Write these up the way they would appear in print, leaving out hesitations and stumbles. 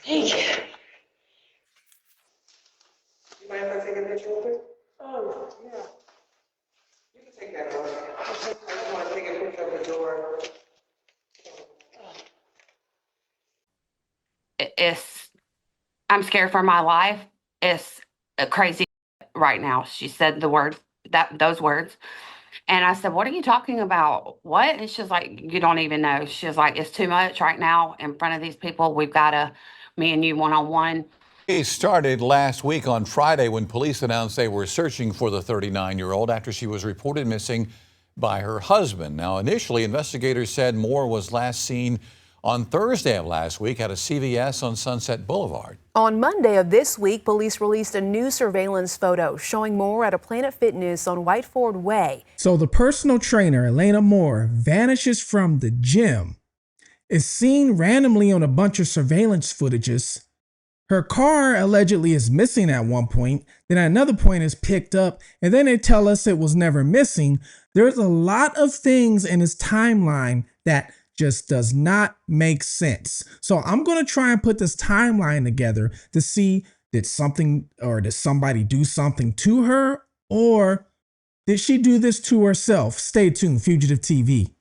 Thank you. You mind if I take a picture of it? Oh, yeah. You can take that one. I just want to take a picture of the door. It's, I'm scared for my life. It's crazy right now. She said those words. And I said, "What are you talking about? What?" And she's like, "You don't even know." She's like, "It's too much right now in front of these people. We've got to, me and you one on one." It started last week on Friday when police announced they were searching for the 39-year-old after she was reported missing by her husband. Now, initially, investigators said Moore was last seen on Thursday of last week at a CVS on Sunset Boulevard. On Monday of this week, police released a new surveillance photo showing Moore at a Planet Fitness on Whiteford Way. So the personal trainer, Elena Moore, vanishes from the gym, is seen randomly on a bunch of surveillance footages. Her car allegedly is missing at one point, then at another point is picked up, and then they tell us it was never missing. There's a lot of things in his timeline that just does not make sense. So I'm going to try and put this timeline together to see, did somebody do something to her, or did she do this to herself? Stay tuned, Fugitive TV.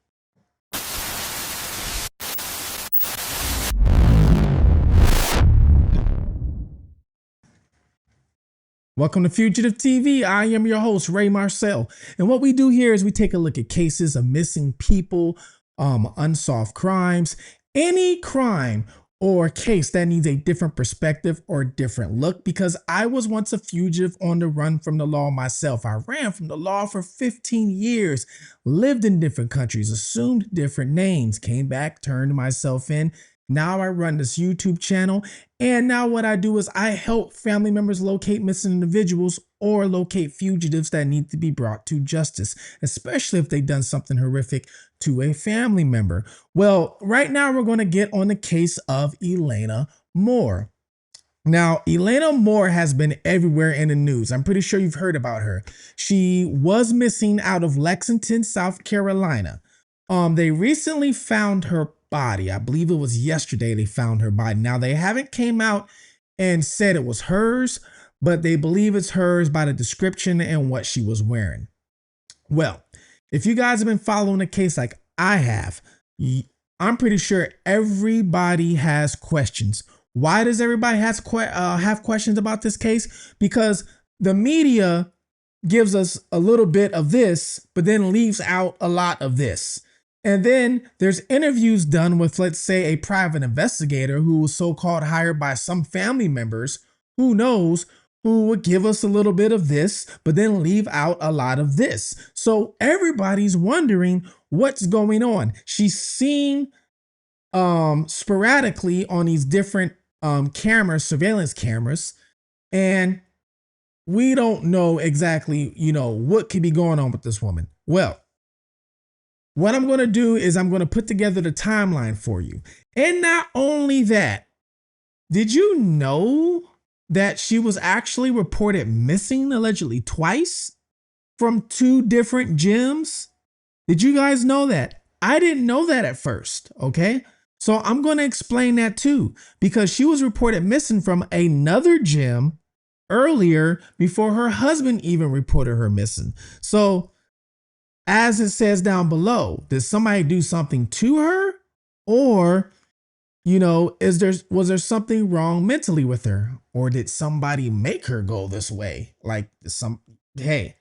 Welcome to Fugitive TV. I am your host, Ray Marcel. And what we do here is we take a look at cases of missing people, unsolved crimes, any crime or case that needs a different perspective or different look, because I was once a fugitive on the run from the law myself. I ran from the law for 15 years, lived in different countries, assumed different names, came back, turned myself in. Now I run this YouTube channel, and now what I do is I help family members locate missing individuals or locate fugitives that need to be brought to justice, especially if they've done something horrific to a family member. Well, right now we're going to get on the case of Elena Moore. Now, Elena Moore has been everywhere in the news. I'm pretty sure you've heard about her. She was missing out of Lexington, South Carolina. They recently found her body. I believe it was yesterday they found her body. Now, they haven't came out and said it was hers, but they believe it's hers by the description and what she was wearing. Well, if you guys have been following the case like I have, I'm pretty sure everybody has questions. Why does everybody have questions about this case? Because the media gives us a little bit of this, but then leaves out a lot of this. And then there's interviews done with, let's say, a private investigator who was so-called hired by some family members, who knows, who would give us a little bit of this, but then leave out a lot of this. So everybody's wondering what's going on. She's seen sporadically on these different cameras, surveillance cameras, and we don't know exactly, what could be going on with this woman. Well, what I'm going to do is I'm going to put together the timeline for you. And not only that, did you know that she was actually reported missing allegedly twice from 2 different gyms? Did you guys know that? I didn't know that at first, okay? So I'm going to explain that too, because she was reported missing from another gym earlier before her husband even reported her missing. So as it says down below, did somebody do something to her, or, was there something wrong mentally with her, or did somebody make her go this way? Hey,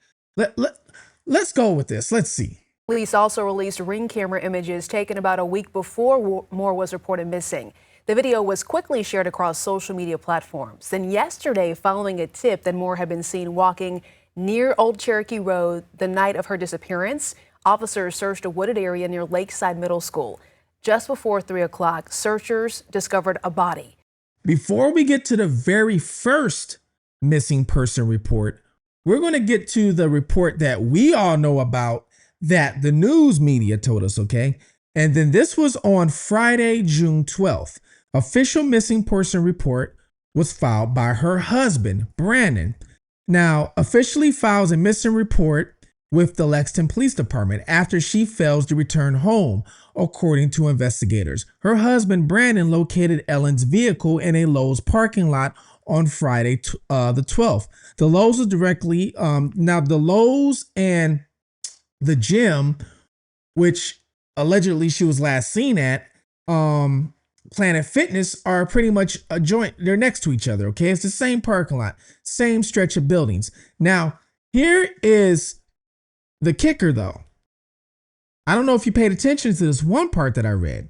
let's go with this. Let's see. Police also released ring camera images taken about a week before Moore was reported missing. The video was quickly shared across social media platforms. Then yesterday, following a tip that Moore had been seen walking near Old Cherokee Road the night of her disappearance, officers searched a wooded area near Lakeside Middle School. Just before 3 o'clock, searchers discovered a body. Before we get to the very first missing person report, we're going to get to the report that we all know about, that the news media told us, okay? And then this was on Friday, June 12th. Official missing person report was filed by her husband, Brandon. Now, officially files a missing report with the Lexington Police Department after she fails to return home, according to investigators. Her husband, Brandon, located Ellen's vehicle in a Lowe's parking lot on Friday, the 12th. The Lowe's was directly, now the Lowe's and the gym, which allegedly she was last seen at, Planet Fitness, are pretty much a joint. They're next to each other, okay? It's the same parking lot, same stretch of buildings. Now, here is the kicker, though. I don't know if you paid attention to this one part that I read.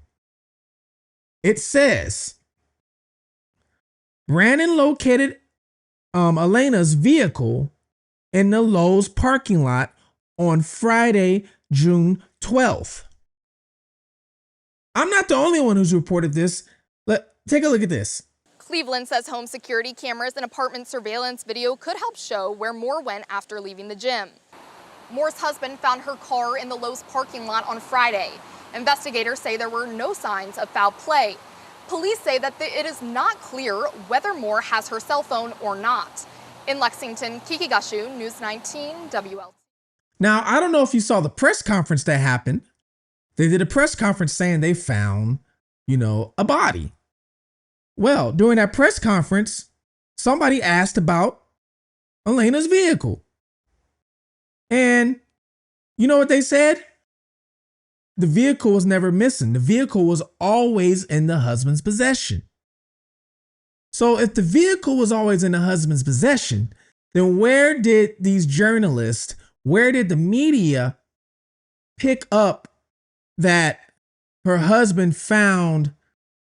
It says, Brandon located Elena's vehicle in the Lowe's parking lot on Friday, June 12th. I'm not the only one who's reported this. Take a look at this. Cleveland says home security cameras and apartment surveillance video could help show where Moore went after leaving the gym. Moore's husband found her car in the Lowe's parking lot on Friday. Investigators say there were no signs of foul play. Police say that it is not clear whether Moore has her cell phone or not. In Lexington, Kiki Gashu, News 19, WL. Now, I don't know if you saw the press conference that happened. They did a press conference saying they found, a body. Well, during that press conference, somebody asked about Elena's vehicle. And you know what they said? The vehicle was never missing. The vehicle was always in the husband's possession. So if the vehicle was always in the husband's possession, then where did these journalists, where did the media pick up that her husband found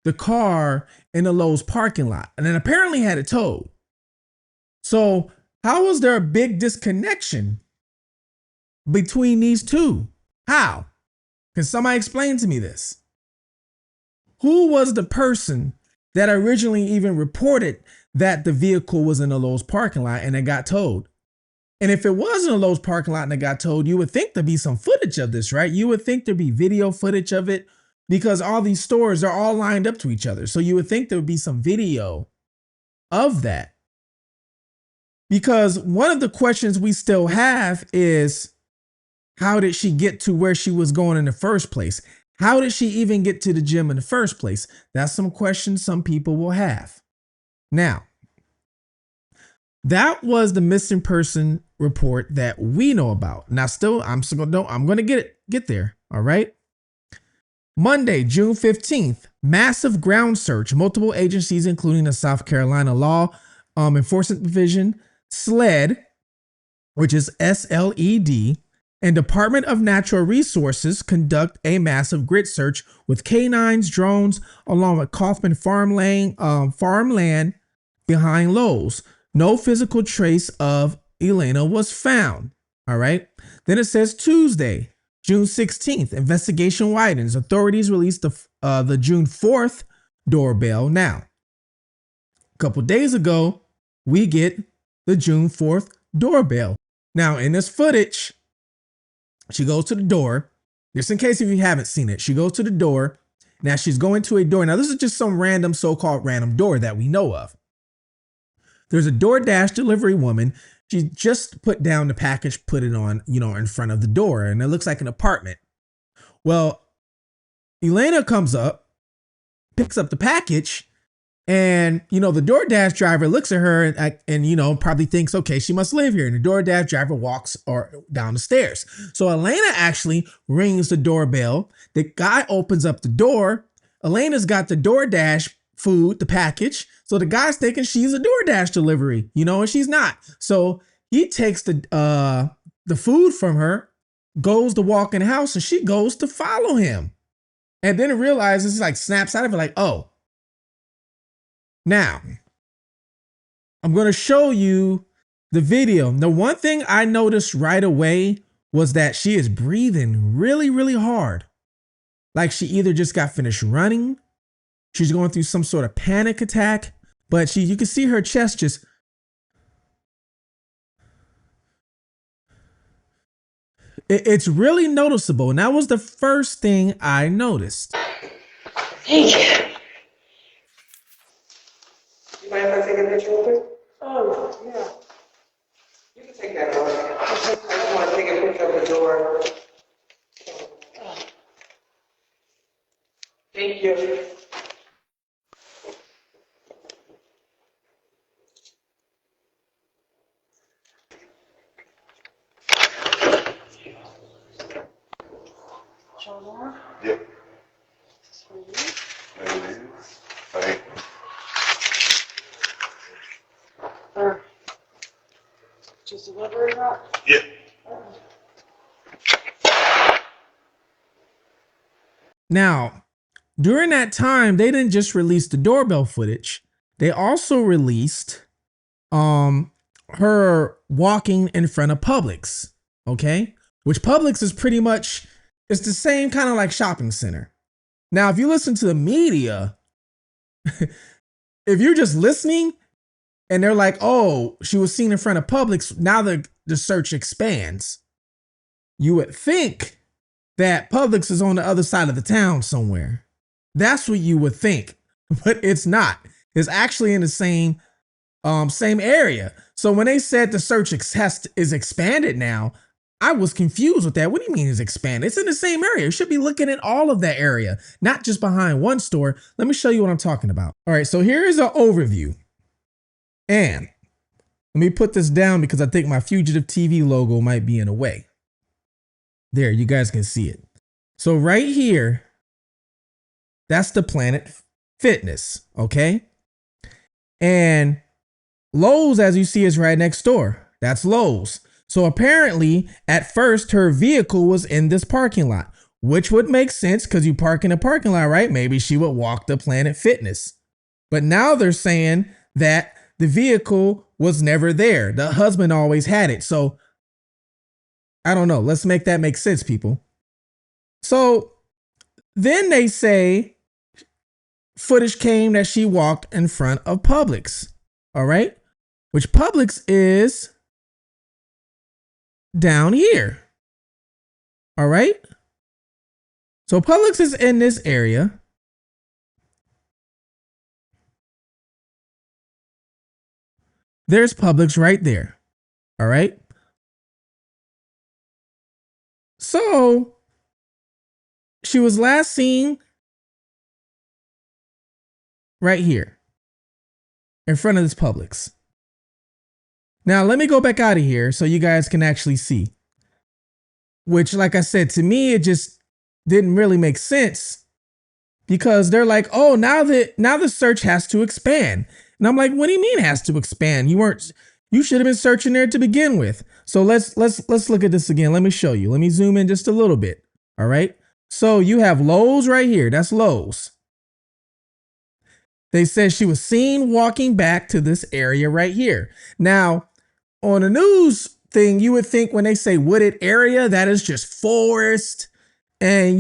the car in the Lowe's parking lot and then apparently had it towed? So how was there a big disconnection between these two? How? Can somebody explain to me this? Who was the person that originally even reported that the vehicle was in the Lowe's parking lot and it got towed? And if it was in a Lowe's parking lot and it got towed, you would think there'd be some footage of this, right? You would think there'd be video footage of it because all these stores are all lined up to each other. So you would think there would be some video of that. Because one of the questions we still have is, how did she get to where she was going in the first place? How did she even get to the gym in the first place? That's some questions some people will have. Now, that was the missing person report that we know about. Now, I'm going to get there. All right. Monday, June 15th, massive ground search. Multiple agencies, including the South Carolina Law Enforcement Division, SLED, which is SLED, and Department of Natural Resources conduct a massive grid search with canines, drones, along with Kaufman farmland behind Lowe's. No physical trace of Elena was found. All right. Then it says Tuesday, June 16th, investigation widens. Authorities released the June 4th doorbell. Now, a couple days ago, we get the June 4th doorbell. Now, in this footage, she goes to the door. Just in case if you haven't seen it, she goes to the door. Now she's going to a door. Now, this is just some random so-called random door that we know of. There's a DoorDash delivery woman. She just put down the package, put it on, in front of the door, and it looks like an apartment. Well, Elena comes up, picks up the package, and, the DoorDash driver looks at her and probably thinks, okay, she must live here. And the DoorDash driver walks down the stairs. So Elena actually rings the doorbell. The guy opens up the door. Elena's got the DoorDash food, the package. So the guy's thinking she's a DoorDash delivery, and she's not. So he takes the food from her, goes to walk in the house, and she goes to follow him. And then it realizes, snaps out of it, oh. Now, I'm going to show you the video. The one thing I noticed right away was that she is breathing really, really hard. Like she either just got finished running, she's going through some sort of panic attack, but you can see her chest just. It's really noticeable. And that was the first thing I noticed. Thank you. You mind if I take a picture with her? Oh, yeah. You can take that off. I just want to take a picture of the door. Thank you. John Moore? Yep. Is this for you? There it is. Thank you. Or just deliver it up? Yep. Now, during that time, they didn't just release the doorbell footage. They also released her walking in front of Publix, okay? Which Publix is pretty much, it's the same kind of like shopping center. Now, if you listen to the media, if you're just listening and they're like, oh, she was seen in front of Publix, now the search expands. You would think that Publix is on the other side of the town somewhere. That's what you would think, but it's not. It's actually in the same area. So when they said the search is expanded now, I was confused with that. What do you mean it's expanded? It's in the same area. You should be looking at all of that area, not just behind one store. Let me show you what I'm talking about. All right, so here is an overview. And let me put this down because I think my Fugitive TV logo might be in the way. There, you guys can see it. So right here, that's the Planet Fitness, okay? And Lowe's, as you see, is right next door. That's Lowe's. So apparently, at first, her vehicle was in this parking lot, which would make sense because you park in a parking lot, right? Maybe she would walk to Planet Fitness. But now they're saying that the vehicle was never there. The husband always had it. So I don't know. Let's make that make sense, people. So then they say footage came that she walked in front of Publix. All right. Which Publix is down here. All right. So Publix is in this area. There's Publix right there. All right. So she was last seen right here in front of this Publix. Now, let me go back out of here so you guys can actually see. Which, like I said, to me, it just didn't really make sense because they're like, oh, now the search has to expand. And I'm like, what do you mean has to expand? You should have been searching there to begin with. So let's look at this again. Let me show you. Let me zoom in just a little bit. All right. So you have Lowe's right here. That's Lowe's. They said she was seen walking back to this area right here. Now, on a news thing, you would think when they say wooded area, that is just forest and,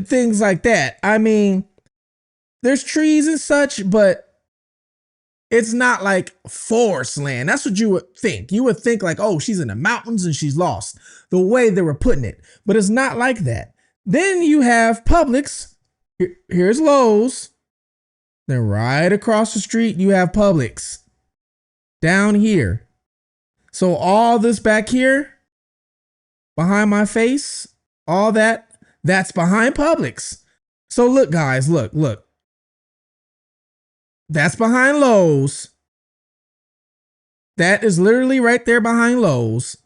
things like that. I mean, there's trees and such, but it's not like forest land. That's what you would think. You would think like, oh, she's in the mountains and she's lost, the way they were putting it. But it's not like that. Then you have Publix. Here's Lowe's. Then right across the street, you have Publix. Down here. So all this back here, behind my face, all that's behind Publix. So look, guys, look. That's behind Lowe's. That is literally right there behind Lowe's.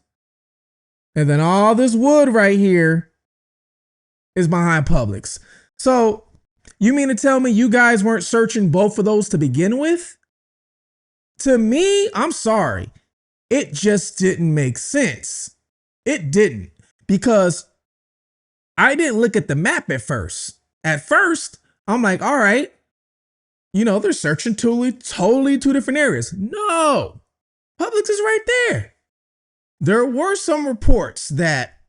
And then all this wood right here is behind Publix. So you mean to tell me you guys weren't searching both of those to begin with? To me, I'm sorry. It just didn't make sense. It didn't, because I didn't look at the map at first. At first, I'm like, all right, they're searching totally two different areas. No, Publix is right there. There were some reports that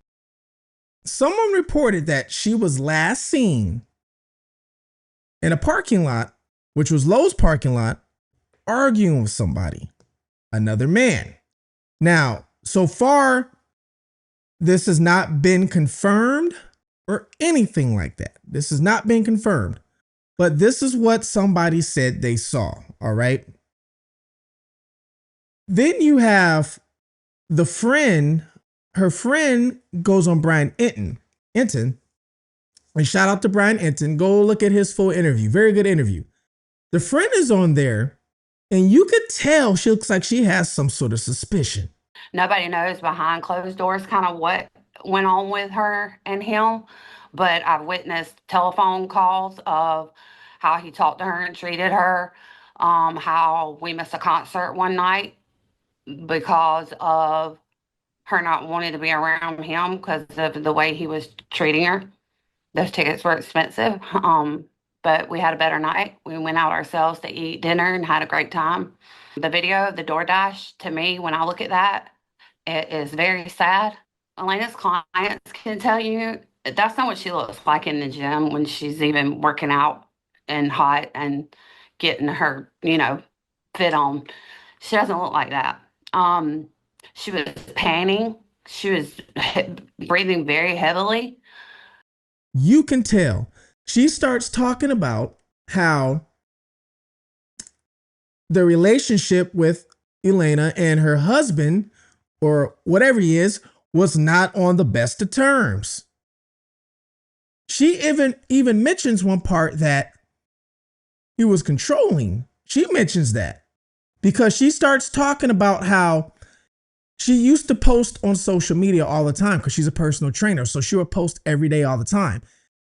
someone reported that she was last seen in a parking lot, which was Lowe's parking lot, arguing with somebody, another man. Now, so far, this has not been confirmed or anything like that. This has not been confirmed. But this is what somebody said they saw, all right? Then you have the friend, her friend goes on Brian Enton. And shout out to Brian Enton. Go look at his full interview. Very good interview. The friend is on there, and you could tell she looks like she has some sort of suspicion. Nobody knows behind closed doors kind of what went on with her and him, but I've witnessed telephone calls of how he talked to her and treated her, how we missed a concert one night because of her not wanting to be around him because of the way he was treating her. Those tickets were expensive, but we had a better night. We went out ourselves to eat dinner and had a great time. The video of the DoorDash, to me, when I look at that, it is very sad. Elena's clients can tell you that's not what she looks like in the gym when she's even working out and hot and getting her, fit on. She doesn't look like that. She was panting. She was breathing very heavily. You can tell. She starts talking about how the relationship with Elena and her husband, or whatever he is, was not on the best of terms. She even mentions one part that he was controlling. She mentions that because she starts talking about how she used to post on social media all the time because she's a personal trainer. So she would post every day, all the time.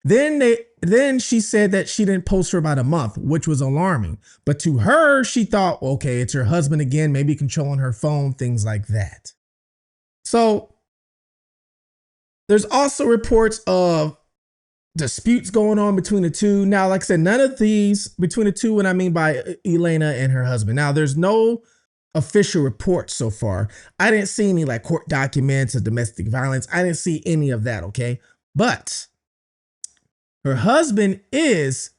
Then she said that she didn't post for about a month, which was alarming. But to her, she thought, okay, it's her husband again, maybe controlling her phone, things like that. So there's also reports of disputes going on between the two. Now, like I said, none of these between the two, what I mean by Elena and her husband. Now, there's no official reports so far. I didn't see any like court documents of domestic violence. I didn't see any of that, okay? But her husband is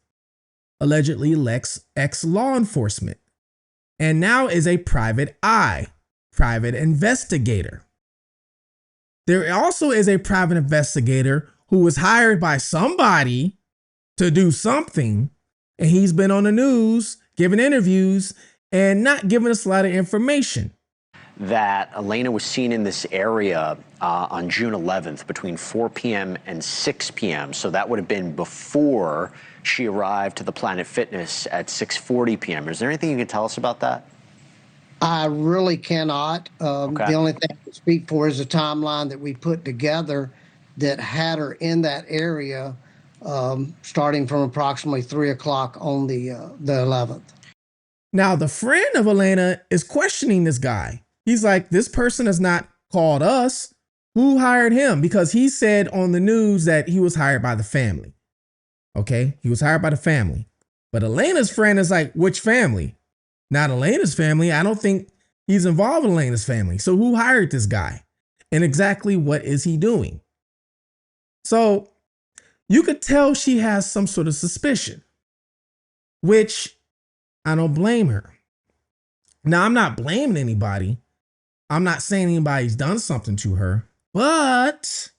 allegedly ex-law enforcement and now is a private investigator. There also is a private investigator who was hired by somebody to do something, and he's been on the news, giving interviews, and not giving us a lot of information. That Elena was seen in this area on June 11th between 4 p.m. and 6 p.m. So that would have been before she arrived to the Planet Fitness at 6:40 p.m. Is there anything you can tell us about that? I really cannot. Okay. The only thing I can speak for is a timeline that we put together that had her in that area starting from approximately 3 o'clock on the 11th. Now, the friend of Elena is questioning this guy. He's like, this person has not called us. Who hired him? Because he said on the news that he was hired by the family. Okay, he was hired by the family. But Elena's friend is like, which family? Not Elena's family. I don't think he's involved in Elena's family. So who hired this guy? And exactly what is he doing? So you could tell she has some sort of suspicion, which I don't blame her. Now, I'm not blaming anybody. I'm not saying anybody's done something to her, but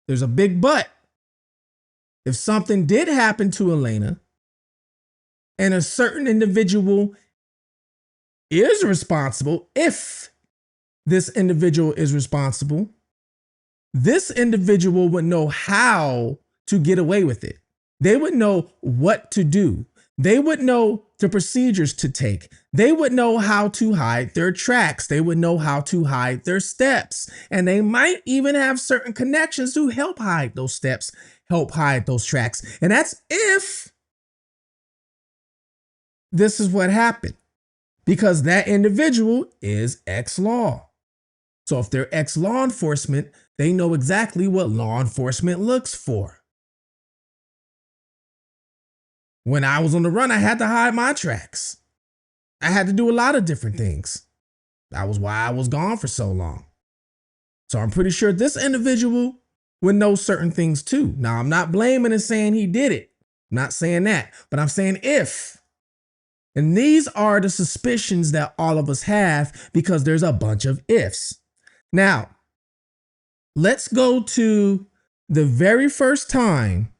there's a big but. If something did happen to Elena and a certain individual is responsible, if this individual is responsible, this individual would know how to get away with it. They would know what to do. They would know the procedures to take. They would know how to hide their tracks. They would know how to hide their steps. And they might even have certain connections to help hide those steps, help hide those tracks. And that's if this is what happened, because that individual is ex-law. So if they're ex-law enforcement, they know exactly what law enforcement looks for. When I was on the run, I had to hide my tracks. I had to do a lot of different things. That was why I was gone for so long. So I'm pretty sure this individual would know certain things too. Now, I'm not blaming and saying he did it. I'm not saying that, but I'm saying if. And these are the suspicions that all of us have because there's a bunch of ifs. Now, let's go to the very first time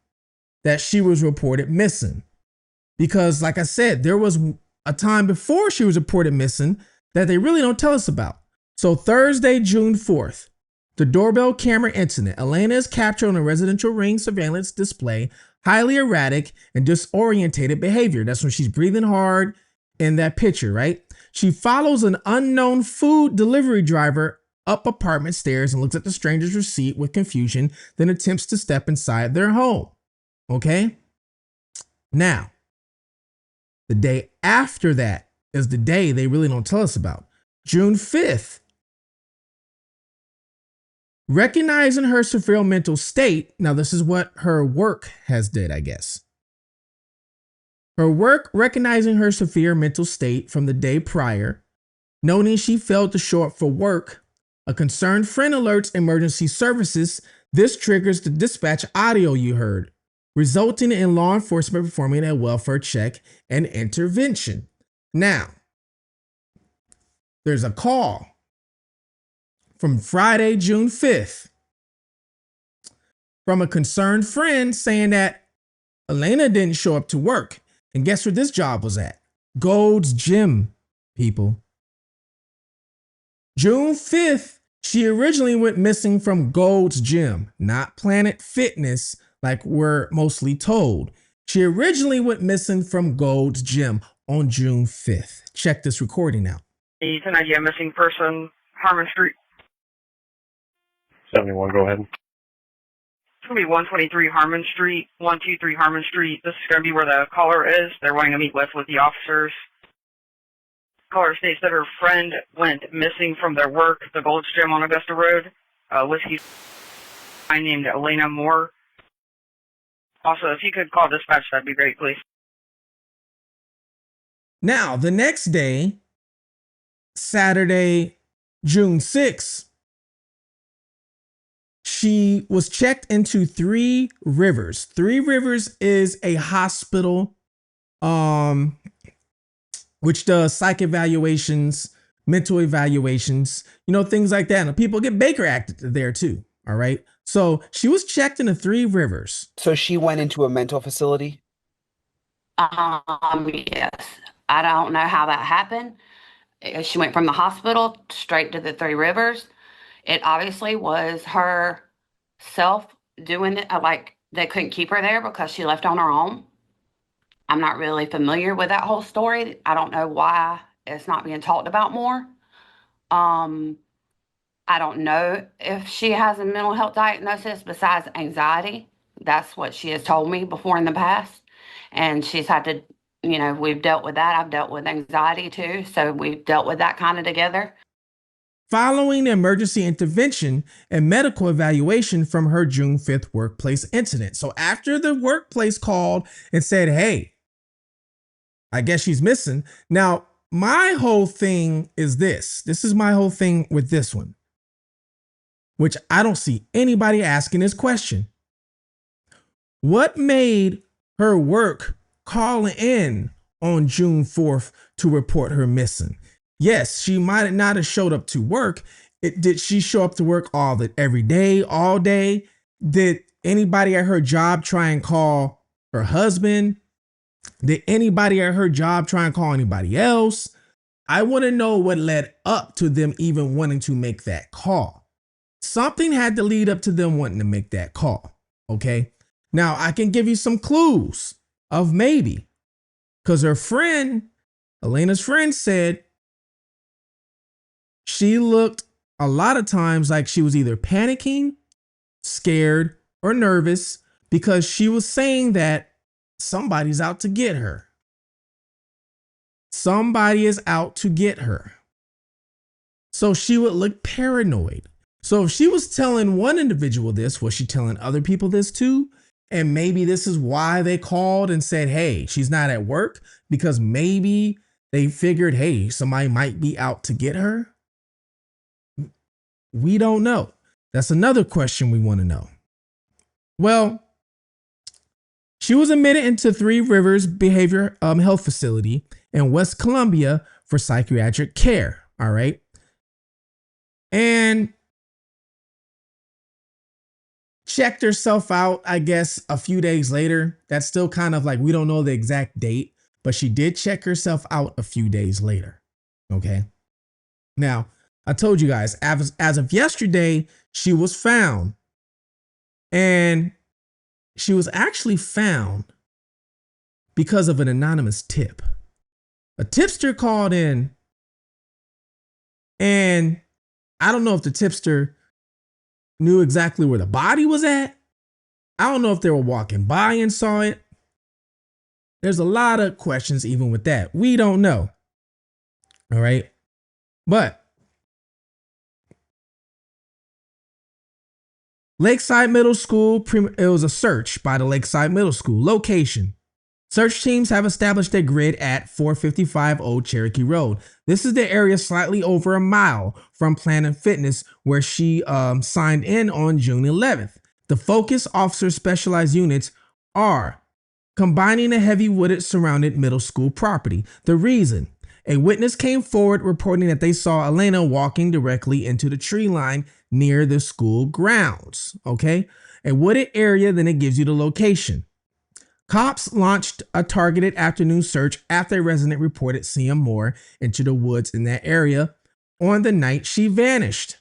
that she was reported missing. Because like I said, there was a time before she was reported missing that they really don't tell us about. So Thursday, June 4th, the doorbell camera incident. Elena is captured on a residential ring surveillance display, highly erratic and disorientated behavior. That's when she's breathing hard in that picture, right? She follows an unknown food delivery driver up apartment stairs and looks at the stranger's receipt with confusion, then attempts to step inside their home. Okay? Now, the day after that is the day they really don't tell us about. June 5th. Recognizing her severe mental state, now this is what her work has did, I guess. Her work recognizing her severe mental state from the day prior, noting she failed to show up for work, a concerned friend alerts emergency services. This triggers the dispatch audio you heard, resulting in law enforcement performing a welfare check and intervention. Now, there's a call from Friday, June 5th, from a concerned friend saying that Elena didn't show up to work. And guess where this job was at? Gold's Gym, people. June 5th, she originally went missing from Gold's Gym, not Planet Fitness like we're mostly told. She originally went missing from Gold's Gym on June 5th. Check this recording out. Need an idea missing person, Harmon Street. 71, go ahead. It's going to be 123 Harmon Street, 123 Harmon Street. This is going to be where the caller is. They're wanting to meet with the officers. Caller states that her friend went missing from their work, the Gold's Gym on Augusta Road. Whiskey named Elena Moore. Also, if you could call dispatch, that'd be great, please. Now, the next day, Saturday, June 6th, she was checked into Three Rivers. Three Rivers is a hospital which does psych evaluations, mental evaluations, things like that. And people get Baker acted there too. All right. So she was checked into Three Rivers. So she went into a mental facility? Yes. I don't know how that happened. She went from the hospital straight to the Three Rivers. It obviously was her self doing it. Like, they couldn't keep her there because she left on her own. I'm not really familiar with that whole story. I don't know why it's not being talked about more. I don't know if she has a mental health diagnosis besides anxiety. That's what she has told me before in the past. And she's had to, we've dealt with that. I've dealt with anxiety too. So we've dealt with that kind of together. Following the emergency intervention and medical evaluation from her June 5th workplace incident. So after the workplace called and said, hey, I guess she's missing. Now, my whole thing is this. This is my whole thing with this one, which I don't see anybody asking this question. What made her work call in on June 4th to report her missing? Yes, she might not have showed up to work. Did she show up to work every day, all day? Did anybody at her job try and call her husband? Did anybody at her job try and call anybody else? I want to know what led up to them even wanting to make that call. Something had to lead up to them wanting to make that call. Okay. Now I can give you some clues of maybe, because her friend, Elena's friend, said she looked a lot of times like she was either panicking, scared, or nervous, because she was saying that somebody's out to get her. Somebody is out to get her. So she would look paranoid. So if she was telling one individual this, was she telling other people this too? And maybe this is why they called and said, hey, she's not at work, because maybe they figured, hey, somebody might be out to get her. We don't know. That's another question we want to know. Well, she was admitted into Three Rivers Behavioral Health Facility in West Columbia for psychiatric care. All right. And checked herself out, I guess, a few days later. That's still kind of like, we don't know the exact date, but she did check herself out a few days later. Okay. Now, I told you guys, as of yesterday, she was found. And she was actually found because of an anonymous tip. A tipster called in, and I don't know if the tipster knew exactly where the body was at. I don't know if they were walking by and saw it. There's a lot of questions even with that. We don't know. All right. But Lakeside Middle School, it was a search by the Lakeside Middle School. Location. Search teams have established a grid at 455 Old Cherokee Road. This is the area slightly over a mile from Planet Fitness where she signed in on June 11th. The focus officer specialized units are combining a heavy wooded surrounded middle school property. The reason: a witness came forward reporting that they saw Elena walking directly into the tree line near the school grounds. Okay, a wooded area, then it gives you the location. Cops launched a targeted afternoon search after a resident reported seeing Moore into the woods in that area on the night she vanished.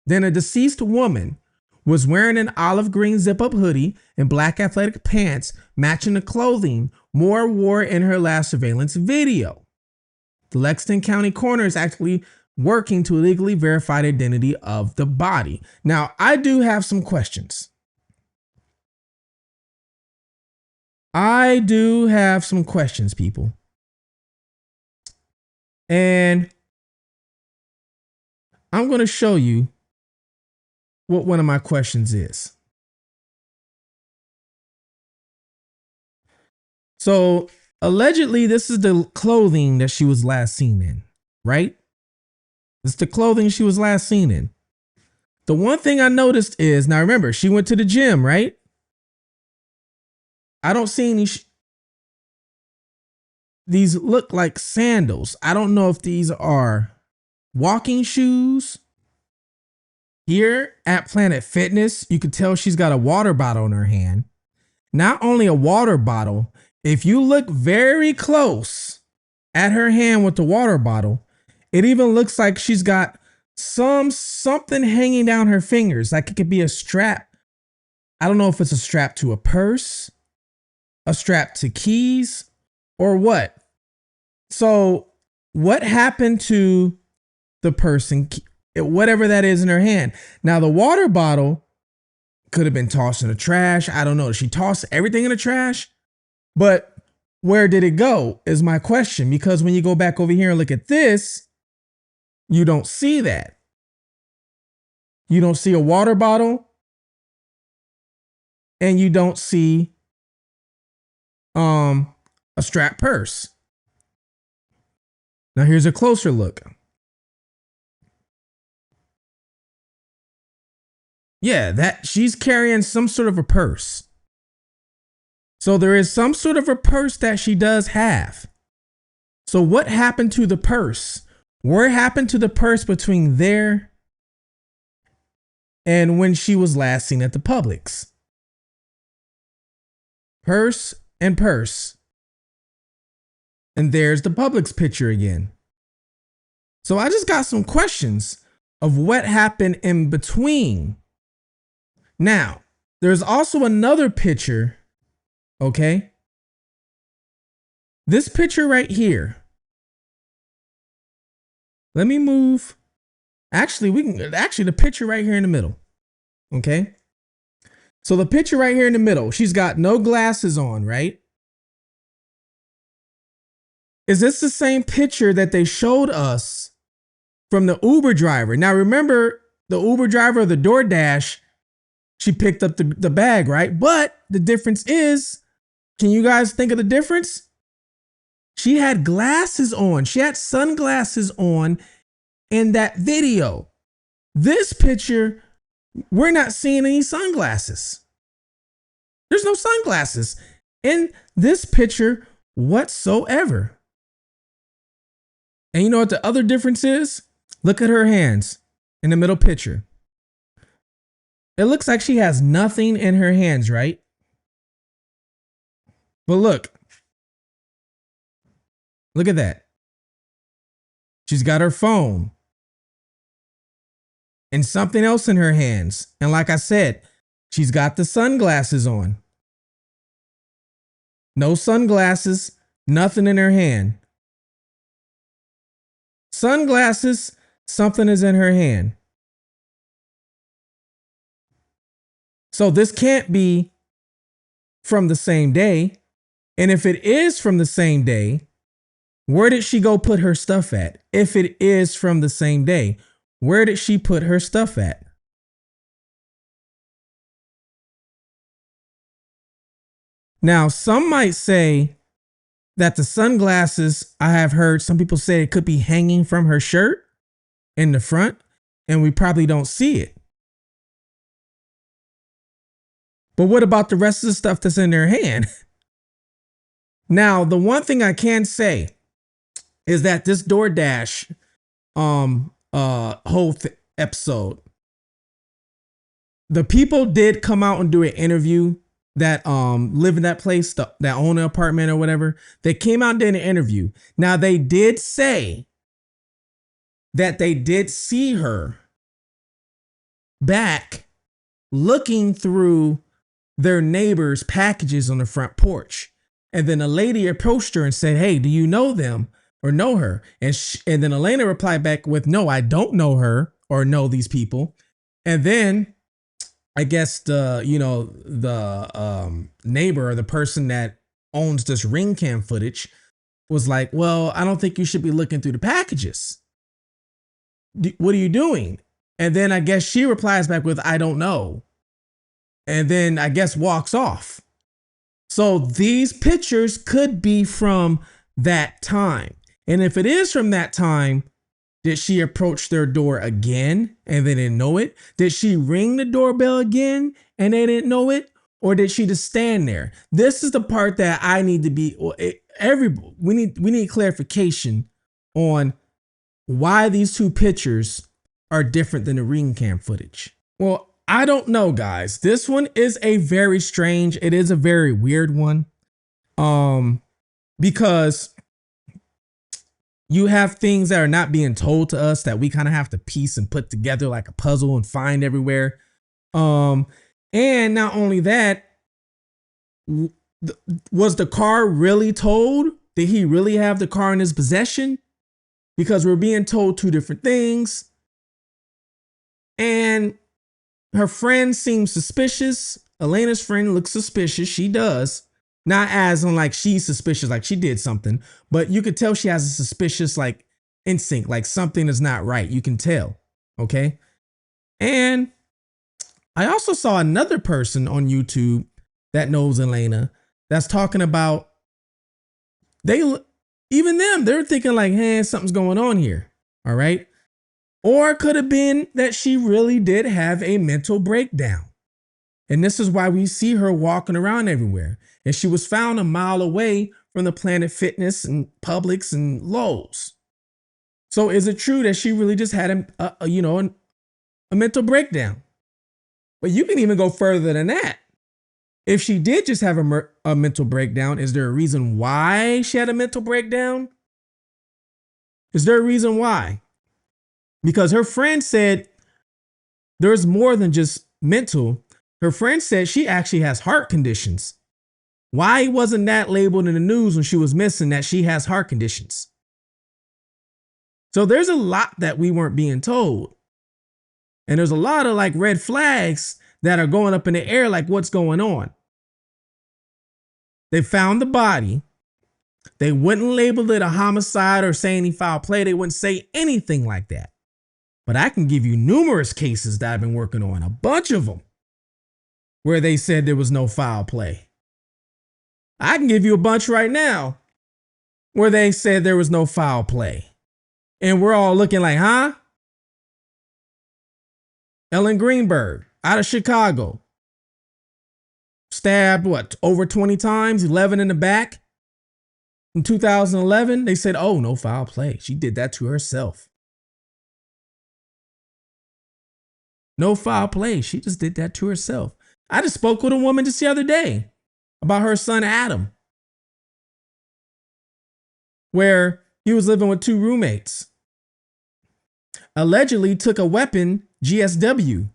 Then a deceased woman was wearing an olive green zip-up hoodie and black athletic pants matching the clothing Moore wore in her last surveillance video. The Lexington County coroner is actually working to legally verify the identity of the body. Now, I do have some questions. People. And I'm going to show you what one of my questions is. So, allegedly, this is the clothing that she was last seen in, right? It's the clothing she was last seen in. The one thing I noticed is, now remember, she went to the gym, right? I don't see any. These look like sandals. I don't know if these are walking shoes. Here at Planet Fitness, you can tell she's got a water bottle in her hand. Not only a water bottle, if you look very close at her hand with the water bottle, it even looks like she's got something hanging down her fingers. Like it could be a strap. I don't know if it's a strap to a purse, a strap to keys, or what. So what happened to the person, whatever that is in her hand? Now, the water bottle could have been tossed in the trash. I don't know. Did she toss everything in the trash? But where did it go is my question, because when you go back over here and look at this, you don't see that. You don't see a water bottle, and you don't see a strap purse. Now here's a closer look. Yeah, that she's carrying some sort of a purse. So there is some sort of a purse that she does have. So what happened to the purse? What happened to the purse between there and when she was last seen at the Publix? Purse and purse. And there's the Publix picture again. So I just got some questions of what happened in between. Now, there's also another picture, okay? This picture right here. Let me move. Actually, the picture right here in the middle, okay? So the picture right here in the middle, she's got no glasses on, right? Is this the same picture that they showed us from the Uber driver? Now, remember, the Uber driver of the DoorDash, she picked up the bag, right? But the difference is, can you guys think of the difference? She had glasses on. She had sunglasses on in that video. This picture, we're not seeing any sunglasses. There's no sunglasses in this picture whatsoever. And you know what the other difference is? Look at her hands in the middle picture. It looks like she has nothing in her hands, right? But look at that. She's got her phone. and something else in her hands. And like I said, she's got the sunglasses on. No sunglasses, nothing in her hand. Sunglasses, something is in her hand. So this can't be from the same day. And if it is from the same day, where did she go put her stuff at? If it is from the same day, where did she put her stuff at? Now, some might say that the sunglasses, I have heard some people say it could be hanging from her shirt in the front, and we probably don't see it. But what about the rest of the stuff that's in her hand? Now, the one thing I can say is that this DoorDash whole episode, the people did come out and do an interview that live in that place, that own an apartment or whatever. They came out and did an interview. Now, they did say that they did see her back looking through their neighbor's packages on the front porch. And then a lady approached her and said, "Hey, do you know them or know her?" And then Elena replied back with, "No, I don't know her or know these people." And then I guess the neighbor or the person that owns this ring cam footage was like, "Well, I don't think you should be looking through the packages. What are you doing?" And then I guess she replies back with, "I don't know." And then I guess walks off. So these pictures could be from that time. And if it is from that time, did she approach their door again and they didn't know it? Did she ring the doorbell again and they didn't know it? Or did she just stand there? This is the part that I need to be, we need clarification on why these two pictures are different than the ring cam footage. Well, I don't know, guys. This one is a very strange, it is a very weird one. Because you have things that are not being told to us that we kind of have to piece and put together like a puzzle and find everywhere. And not only that, was the car really told? Did he really have the car in his possession? Because we're being told two different things. And her friend seems suspicious. Elena's friend looks suspicious. She does. Not as in like she's suspicious, like she did something, but you could tell she has a suspicious like instinct, like something is not right. You can tell. Okay. And I also saw another person on YouTube that knows Elena that's talking about they're thinking like, hey, something's going on here. All right. Or it could have been that she really did have a mental breakdown. And this is why we see her walking around everywhere. And she was found a mile away from the Planet Fitness and Publix and Lowe's. So is it true that she really just had a mental breakdown? But you can even go further than that. If she did just have a mental breakdown, is there a reason why she had a mental breakdown? Is there a reason why? Because her friend said there's more than just mental. Her friend said she actually has heart conditions. Why wasn't that labeled in the news when she was missing that she has heart conditions? So there's a lot that we weren't being told. And there's a lot of like red flags that are going up in the air, like what's going on? They found the body. They wouldn't label it a homicide or say any foul play. They wouldn't say anything like that. But I can give you numerous cases that I've been working on, a bunch of them, where they said there was no foul play. I can give you a bunch right now where they said there was no foul play. And we're all looking like, huh? Ellen Greenberg out of Chicago. Stabbed, over 20 times, 11 in the back. In 2011, they said, oh, no foul play. She did that to herself. No foul play. She just did that to herself. I just spoke with a woman just the other day about her son, Adam, where he was living with two roommates. allegedly took a weapon, GSW.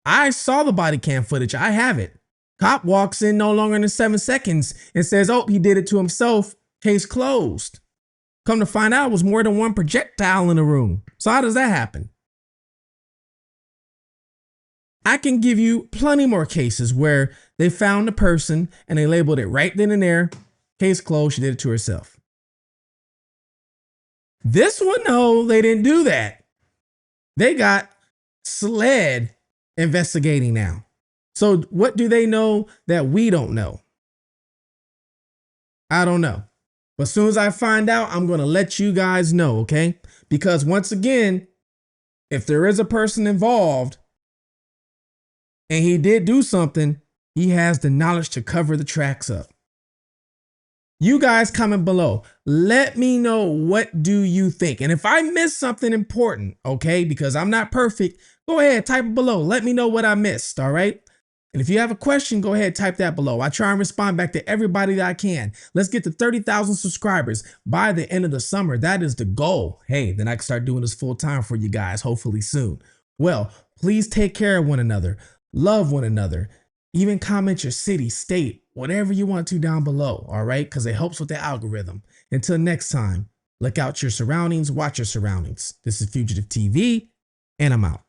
I saw the body cam footage. I have it. Cop walks in no longer than 7 seconds and says, oh, he did it to himself. Case closed. Come to find out, it was more than one projectile in the room. So how does that happen? I can give you plenty more cases where they found the person and they labeled it right then and there. Case closed. She did it to herself. This one, no, they didn't do that. They got SLED investigating now. So what do they know that we don't know? I don't know. But as soon as I find out, I'm going to let you guys know, okay? Because once again, if there is a person involved and he did do something, he has the knowledge to cover the tracks up. You guys comment below. Let me know, what do you think? And if I missed something important, okay, because I'm not perfect, go ahead, type it below. Let me know what I missed, all right? And if you have a question, go ahead, type that below. I try and respond back to everybody that I can. Let's get to 30,000 subscribers by the end of the summer. That is the goal. Hey, then I can start doing this full time for you guys, hopefully soon. Well, please take care of one another. Love one another. Even comment your city, state, whatever you want to down below, all right? Because it helps with the algorithm. Until next time, look out your surroundings, watch your surroundings. This is Fugitive TV, and I'm out.